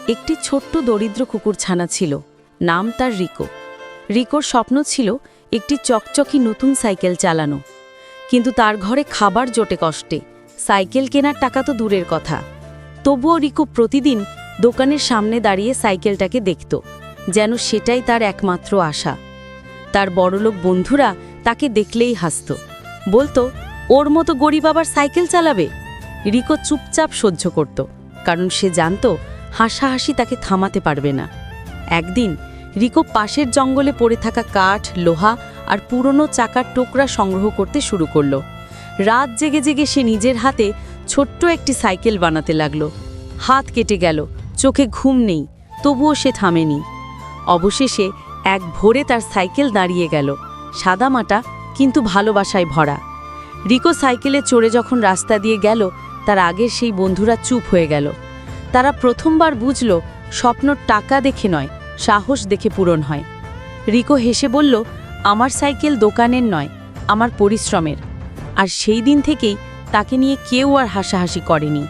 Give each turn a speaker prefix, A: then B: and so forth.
A: একটি ছোট্ট দরিদ্র কুকুরছানা ছিল, নাম তার রিকো। রিকোর স্বপ্ন ছিল একটি চকচকি নতুন সাইকেল চালানো, কিন্তু তার ঘরে খাবার জোটে কষ্টে, সাইকেল কেনার টাকা তো দূরের কথা। তবুও রিকো প্রতিদিন দোকানের সামনে দাঁড়িয়ে সাইকেলটাকে দেখত, যেন সেটাই তার একমাত্র আশা। তার বড়লোক বন্ধুরা তাকে দেখলেই হাসত, বলতো, ওর মতো গরিব আবার সাইকেল চালাবে। রিকো চুপচাপ সহ্য করত, কারণ সে জানত হাসাহাসি তাকে থামাতে পারবে না। একদিন রিকো পাশের জঙ্গলে পড়ে থাকা কাঠ, লোহা আর পুরনো চাকার টুকরা সংগ্রহ করতে শুরু করল। রাত জেগে জেগে সে নিজের হাতে ছোট্ট একটি সাইকেল বানাতে লাগল। হাত কেটে গেল, চোখে ঘুম নেই, তবুও সে থামেনি। অবশেষে এক ভোরে তার সাইকেল দাঁড়িয়ে গেল, সাদামাটা কিন্তু ভালোবাসায় ভরা। রিকো সাইকেলে চড়ে যখন রাস্তা দিয়ে গেল, তার আগের সেই বন্ধুরা চুপ হয়ে গেল। তারা প্রথমবার বুঝল, স্বপ্ন টাকা দেখে নয়, সাহস দেখে পূরণ হয়। রিকো হেসে বলল, আমার সাইকেল দোকানের নয়, আমার পরিশ্রমের। আর সেই দিন থেকেই তাকে নিয়ে কেউ আর হাসাহাসি করেনি।